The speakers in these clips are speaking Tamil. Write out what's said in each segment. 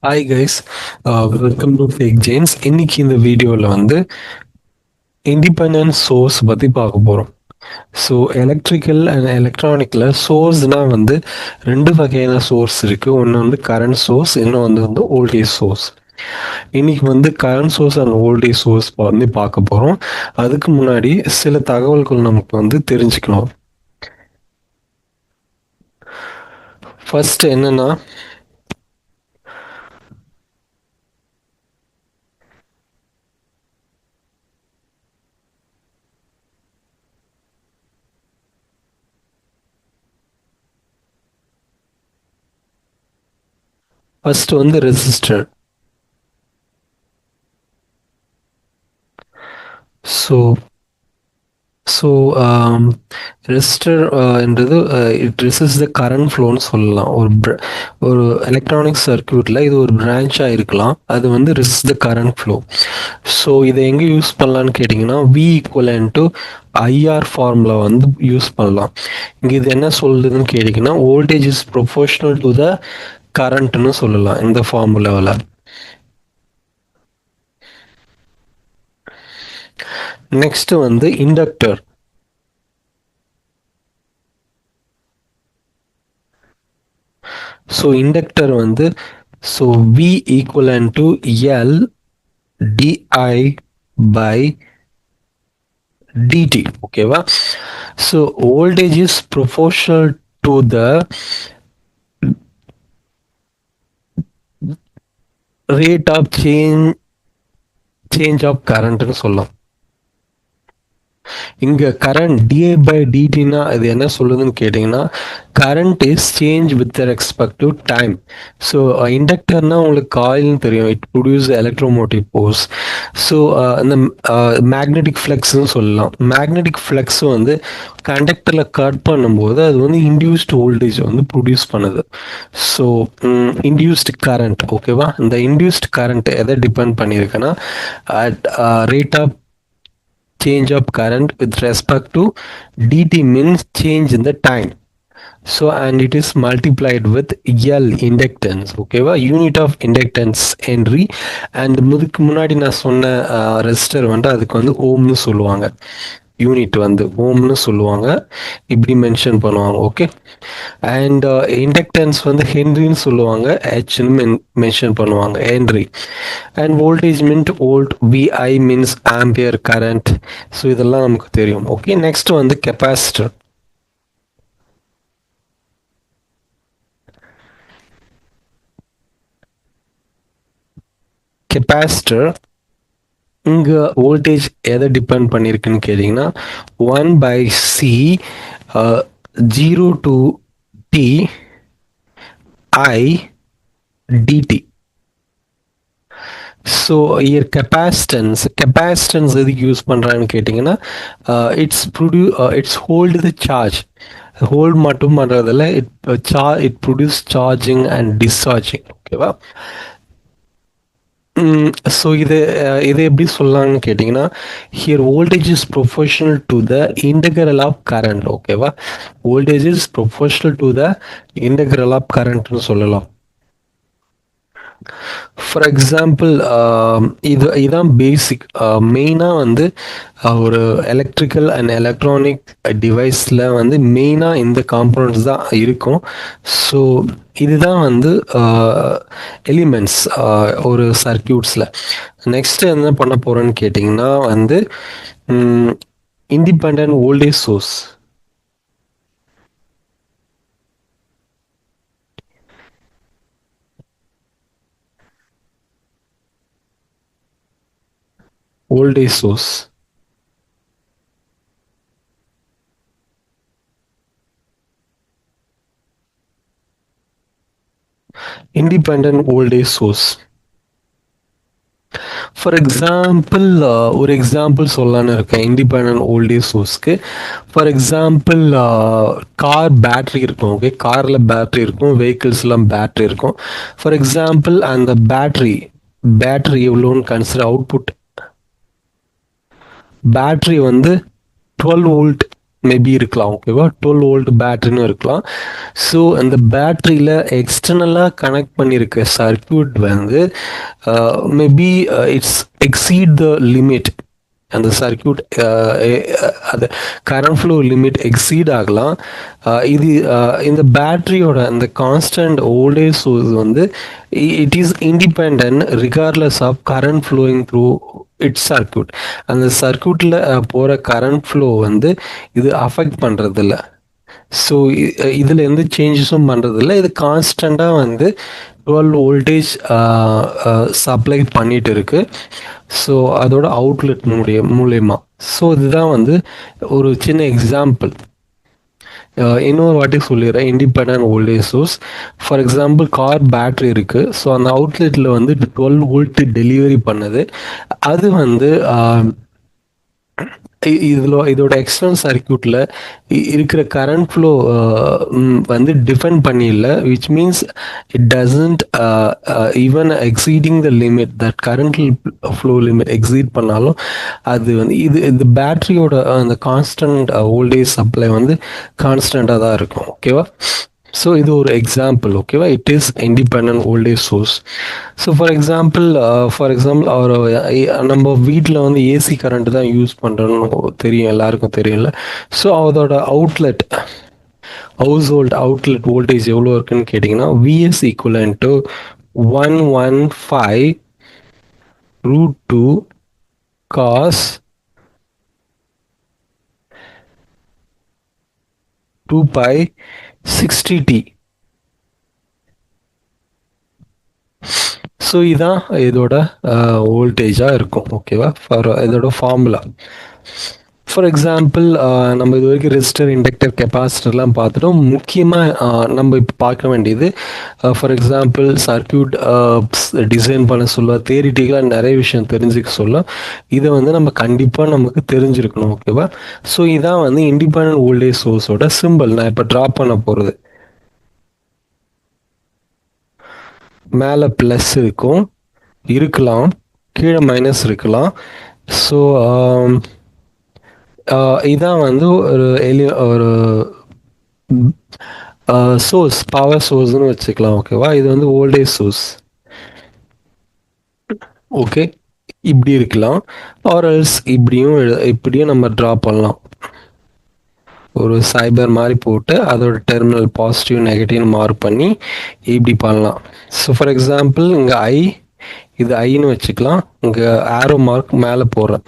Hi guys, welcome to fake James. இன்னைக்கு இந்த வீடியோவில் வந்து இண்டிபெண்டன்ட் சோர்ஸ் பற்றி பார்க்க போகிறோம். ஸோ எலக்ட்ரிக்கல் அண்ட் எலக்ட்ரானிக்கில் சோர்ஸ்னால் வந்து ரெண்டு வகையான சோர்ஸ் இருக்குது. ஒன்று வந்து கரண்ட் சோர்ஸ், இன்னொன்று வந்து வோல்டேஜ் சோர்ஸ். இன்னைக்கு வந்து current source and voltage source வந்து பார்க்க போகிறோம். அதுக்கு முன்னாடி சில தகவல்கள் நமக்கு வந்து தெரிஞ்சுக்கணும். ஃபர்ஸ்ட் என்னன்னா, ஃபர்ஸ்ட் வந்து ரெசிஸ்டர். ஸோ ஸோ ரெசிஸ்டர் என்றது இட் ரெசிஸ்ட் த கரண்ட் ஃப்ளோன்னு சொல்லலாம். ஒரு எலக்ட்ரானிக் சர்க்யூட்டில் இது ஒரு பிரான்ச்சாக இருக்கலாம். அது வந்து resist the current flow. So இதை எங்கே யூஸ் பண்ணலான்னு கேட்டிங்கன்னா, V equal to IR formula வந்து யூஸ் பண்ணலாம். இங்கே இது என்ன சொல்லுதுன்னு கேட்டிங்கன்னா, voltage is proportional to the கரண்ட்னு சொல்லலாம் இந்த ஃபார்முலாவில். நெக்ஸ்ட் வந்து இண்டக்டர். ஸோ இண்டக்டர் வந்து V equal to L DI by dt. ஓகேவா? So voltage is proportional to the rate of change of கரண்ட்னு சொல்லலாம். இங்கே கரண்ட் டிஐ பை டிடினா இது என்ன சொல்லுதுன்னு கேட்டிங்கன்னா, current is change with respect to time. So இண்டக்டர்னா உங்களுக்கு காயில்னு தெரியும், it produce electromotive force. So இந்த மேக்னெட்டிக் ஃப்ளக்ஸ்ன்னு சொல்லலாம். மேக்னெட்டிக் ஃப்ளக்ஸ் வந்து கண்டக்டரில் கட் பண்ணும்போது அது வந்து இன்டியூஸ்டு வோல்டேஜ் வந்து ப்ரொடியூஸ் பண்ணுது. So induced current. ஓகேவா? இந்த இன்டியூஸ்டு கரண்ட் எதை டிபெண்ட் பண்ணியிருக்குன்னா, at rate of change of current with respect to dt means change in the time. So and it is multiplied with L inductance. ஓகேவா? Unit of inductance henry. And முன்னாடி நான் சொன்ன ரெசிஸ்டர் வந்து அதுக்கு வந்து ஓம்னு சொல்லுவாங்க. யூனிட் வந்து ஓம்னு சொல்லுவாங்க, இப்படி மென்ஷன் பண்ணுவாங்க. ஓகே. அண்ட் இண்டக்டன்ஸ் வந்து ஹென்ரின்னு சொல்லுவாங்க, ஹெச்னு மென்ஷன் பண்ணுவாங்க, henry. And voltage meant volt, VI means ampere current. So இதெல்லாம் நமக்கு தெரியும். ஓகே. நெக்ஸ்ட் வந்து கெப்பாசிட்டர். கெப்பாசிட்டர் இங்கே வோல்டேஜ் எதை டிபெண்ட் பண்ணியிருக்குன்னு கேட்டிங்கன்னா, 1/C 0 to T I dt. So here capacitance எதுக்கு யூஸ் பண்ணுறான்னு கேட்டிங்கன்னா, it's hold the charge. Hold மட்டும் பண்ணுறதில்ல, it produce charging and discharging. ஓகேவா? ஸோ இது எப்படி சொல்லலாம்னு கேட்டிங்கன்னா, here voltage is proportional to the integral of current. ஓகேவா? Voltage is proportional to the integral of கரண்ட்னு சொல்லலாம். ஃபார் எக்ஸாம்பிள், இதுதான் பேசிக். மெயினாக வந்து ஒரு எலக்ட்ரிக்கல் அண்ட் எலக்ட்ரானிக் டிவைஸில் வந்து மெயினாக இந்த காம்போனன்ட்ஸ் தான் இருக்கும். ஸோ இதுதான் வந்து எலிமெண்ட்ஸ் ஒரு சர்க்கியூட்ஸில். நெக்ஸ்ட் என்ன பண்ண போகிறோன்னு கேட்டிங்கன்னா வந்து independent voltage source. Voltage source. Independent voltage source. For example, ஒரு எக்ஸாம்பிள் சொல்லலான்னு இருக்கேன் இண்டிபெண்டன்ட் வோல்டேஜ் சோர்ஸ்க்கு. ஃபார் எக்ஸாம்பிள், கார் பேட்ரி இருக்கும். ஓகே, காரில் பேட்ரி இருக்கும், வெஹிக்கிள்ஸ்லாம் பேட்ரி இருக்கும். ஃபார் எக்ஸாம்பிள், அந்த பேட்ரி எவ்வளோன்னு கன்சிடர் அவுட்புட். பேட்ரி வந்து 12 வோல்ட் மேபி இருக்கலாம். ஓகேவா? 12 வோல்ட் பேட்டரின்னு இருக்கலாம். ஸோ அந்த பேட்டரியில் எக்ஸ்டர்னலாக கனெக்ட் பண்ணியிருக்க சர்க்யூட் வந்து maybe it's exceed the limit. அந்த சர்க்யூட் அது கரண்ட் ஃப்ளோ லிமிட் எக்ஸீட் ஆகலாம். இது இந்த பேட்டரியோட அந்த கான்ஸ்டன்ட் வோல்டேஜ் சோர்ஸ் வந்து it is independent regardless of current flowing through its circuit. அந்த சர்க்யூட்டில் போகிற கரண்ட் ஃப்ளோ வந்து இது அஃபெக்ட் பண்ணுறதில்ல. ஸோ இதில் எந்த சேஞ்சஸும் பண்ணுறதில்ல. இது கான்ஸ்டண்ட்டாக வந்து 12 வோல்டேஜ் சப்ளை பண்ணிட்டு இருக்கு. ஸோ அதோட அவுட்லெட் மூலயமா. ஸோ இதுதான் வந்து ஒரு சின்ன எக்ஸாம்பிள். இன்னொரு வாட்டி சொல்லிடுறேன். Independent voltage source, for example car battery இருக்குது. ஸோ அந்த அவுட்லெட்டில் வந்து 12 வோல்ட் டெலிவரி பண்ணுது. அது வந்து இதோட எக்ஸ்டர்னல் சர்க்யூட்டில் இருக்கிற கரண்ட் ஃப்ளோ வந்து டிஃபெண்ட் பண்ணிடல, which means it doesn't even exceeding the limit. That current flow limit exceed பண்ணாலும் அது வந்து இது பேட்டரியோட அந்த கான்ஸ்டன்ட் வோல்டேஜ் சப்ளை வந்து கான்ஸ்டண்ட்டாக தான் இருக்கும். ஓகேவா? ஸோ இது ஒரு எக்ஸாம்பிள். ஓகேவா? It is independent voltage source. So for example our நம்ம வீட்டில் வந்து ஏசி கரண்ட் தான் யூஸ் பண்ணுறோன்னு தெரியும், எல்லாருக்கும் தெரியும்ல. ஸோ அதோட outlet household outlet voltage எவ்வளோ இருக்குன்னு கேட்டிங்கன்னா VS equivalent to 115√2 cos 2 pi 60t. So இதான் இதோட வோல்டேஜாக இருக்கும். ஓகேவா? இதோட ஃபார்முலா. ஃபார் எக்ஸாம்பிள் நம்ம இது வரைக்கும் ரெசிஸ்டர், இண்டக்டர், கெப்பாசிட்டர்லாம் பார்த்துட்டோம். முக்கியமாக நம்ம இப்போ பார்க்க வேண்டியது, ஃபார் எக்ஸாம்பிள் சர்க்யூட் டிசைன் பண்ண சொல்ல, தியரிட்டிக்கலாக நிறைய விஷயம் தெரிஞ்சுக்க சொல்ல, இதை வந்து நம்ம கண்டிப்பாக நமக்கு தெரிஞ்சிருக்கணும். ஓகேவா? ஸோ இதான் வந்து இண்டிபெண்டன்ட் வோல்டேஜ் சோர்ஸோட சிம்பிள். நான் இப்போ ட்ரா பண்ண போகிறது, மேலே ப்ளஸ் இருக்கலாம், கீழே மைனஸ் இருக்கலாம். ஸோ இதான் வந்து ஒரு சோர்ஸ், பவர் சோர்ஸ்னு வச்சுக்கலாம். ஓகேவா? இது வந்து வோல்டேஜ் சோர்ஸ். ஓகே, இப்படி இருக்கலாம், ஆர்எல்ஸ் இப்படியும் நம்ம ட்ரா பண்ணலாம். ஒரு சைபர் மாதிரி போட்டு அதோட டெர்மினல் பாசிட்டிவ் நெகட்டிவ்னு மார்க் பண்ணி இப்படி பண்ணலாம். ஸோ ஃபார் எக்ஸாம்பிள் இங்கே இது ஐன்னு வச்சுக்கலாம், இங்கே ஆரோ மார்க் மேலே போடுறேன்.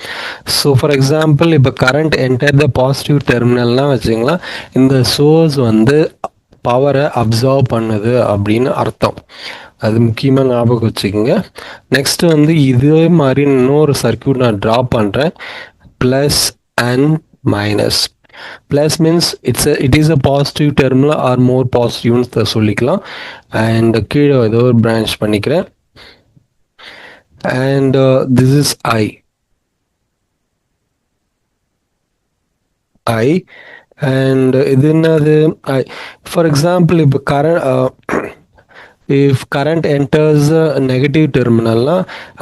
ஸோ ஃபார் எக்ஸாம்பிள் இப்போ கரண்ட் என்டர் த பாசிட்டிவ் டெர்மினல்லாம் வச்சுக்கலாம். இந்த சோர்ஸ் வந்து பவரை அப்சர்வ் பண்ணுது அப்படின்னு அர்த்தம். அது முக்கியமாக ஞாபகம் வச்சுக்கோங்க. நெக்ஸ்ட் வந்து இதே மாதிரி இன்னொரு சர்க்யூட் நான் ட்ரா பண்ணுறேன். Plus and minus. Plus means it is a positive terminal or more பாசிட்டிவ்னு சொல்லிக்கலாம். அண்ட் கீழே ஏதோ ஒரு பிரான்ச் பண்ணிக்கிறேன். And this is I and இது என்னது I. For example இப்போ if current enters நெகட்டிவ் டெர்மினல்னா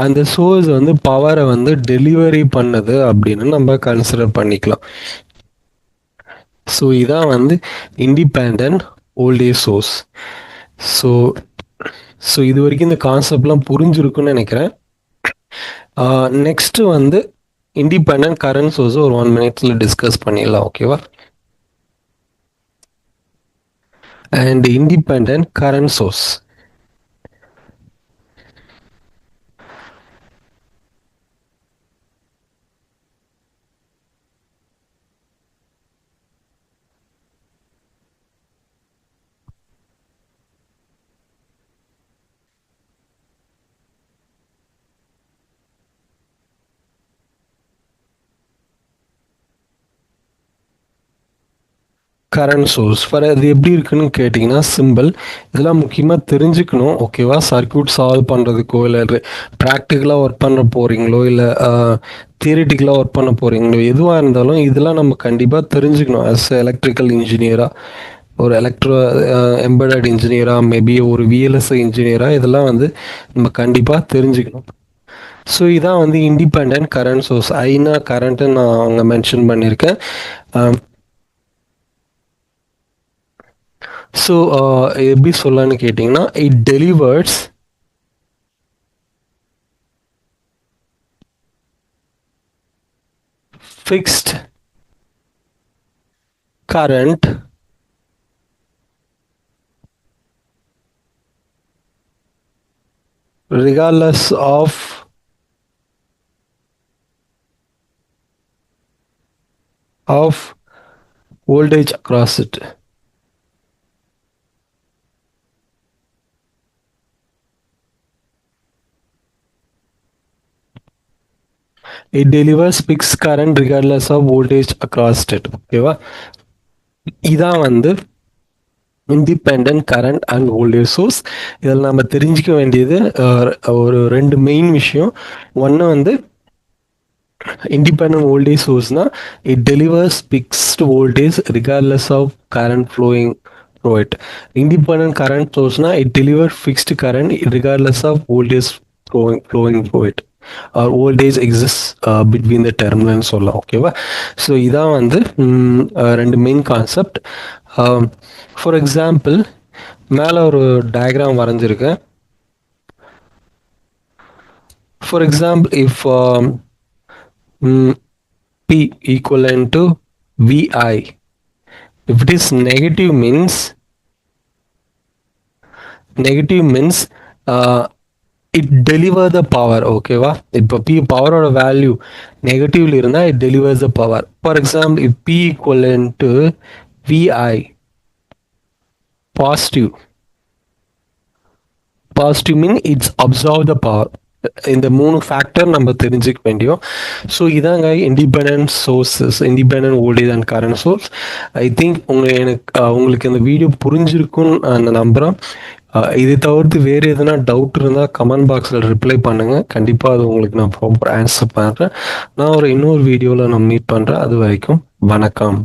அந்த சோர்ஸ் வந்து பவரை வந்து டெலிவரி பண்ணுது அப்படின்னு நம்ம கன்சிடர் பண்ணிக்கலாம். ஸோ இதான் வந்து இண்டிபெண்டன்ட் வோல்டேஜ் சோர்ஸ். ஸோ இது வரைக்கும் இந்த கான்செப்ட்லாம் புரிஞ்சிருக்குன்னு நினைக்கிறேன். நெக்ஸ்ட் வந்து இண்டிபெண்டன்ட் கரண்ட் சோர்ஸ் ஒரு 1 minute டிஸ்கஸ் பண்ணிடலாம். ஓகேவா? And independent current source, current source for அது எப்படி இருக்குன்னு கேட்டிங்கன்னா சிம்பிள். இதெல்லாம் முக்கியமாக தெரிஞ்சுக்கணும். ஓகேவா? சர்க்யூட் சால்வ் பண்ணுறதுக்கோ இல்லை ப்ராக்டிக்கலாக ஒர்க் பண்ண போகிறீங்களோ இல்லை தியரிட்டிக்கலாக ஒர்க் பண்ண போகிறீங்களோ எதுவாக இருந்தாலும் இதெல்லாம் நம்ம கண்டிப்பாக தெரிஞ்சுக்கணும். ஆஸ் எலக்ட்ரிக்கல் இன்ஜினியராக, ஒரு எம்பெடட் இன்ஜினியராக, மேபி ஒரு விஎல்எஸ்ஐ இன்ஜினியராக இதெல்லாம் வந்து நம்ம கண்டிப்பாக தெரிஞ்சுக்கணும். ஸோ இதான் வந்து independent current source. Aina current நான் அவங்க மென்ஷன் பண்ணியிருக்கேன். ஸோ எப்படி சொல்லலான்னு கேட்டிங்கன்னா, it delivers fixed current regardless of voltage across it. It delivers fixed current regardless of voltage across it. ஓகேவா? இதான் வந்து independent current and voltage source. இதில் நம்ம தெரிஞ்சுக்க வேண்டியது ஒரு 2 மெயின் விஷயம். ஒன்று வந்து இண்டிபெண்டன்ட் வோல்டேஜ் சோர்ஸ்னா it delivers fixed voltage regardless of current flowing through it. Independent current சோர்ஸ்னா it deliver fixed current regardless of voltage flowing through it or voltage exist between the டெர்மினல்னு சொல்லலாம். ஓகேவா? ஸோ இதான் வந்து 2 மெயின் கான்செப்ட். ஃபார் எக்ஸாம்பிள், மேலே ஒரு டயக்ராம் வரைஞ்சிருக்கேன். For example, if P equivalent to VI, if it is negative means it deliver the power. ஓகேவா? இப்போ P பவரோட வேல்யூ நெகட்டிவ்ல இருந்தா it delivers the power. For example, if P equivalent to VI positive mean it's absorb the power. இந்த 3 ஃபேக்டர் நம்ம தெரிஞ்சுக்க வேண்டியோம். ஸோ இதாங்க independent sources, independent voltage and current source. I think உங்களுக்கு இந்த வீடியோ புரிஞ்சிருக்குன்னு நான் நம்புகிறேன். இதை தவிர்த்து வேறு எதுனா டவுட் இருந்தால் கமெண்ட் பாக்ஸில் ரிப்ளை பண்ணுங்கள். கண்டிப்பாக அது உங்களுக்கு நான் ப்ராப்பர் ஆன்சர் பண்ணுறேன். நான் இன்னொரு வீடியோவில் நான் மீட் பண்ணுறேன். அது வரைக்கும் வணக்கம்.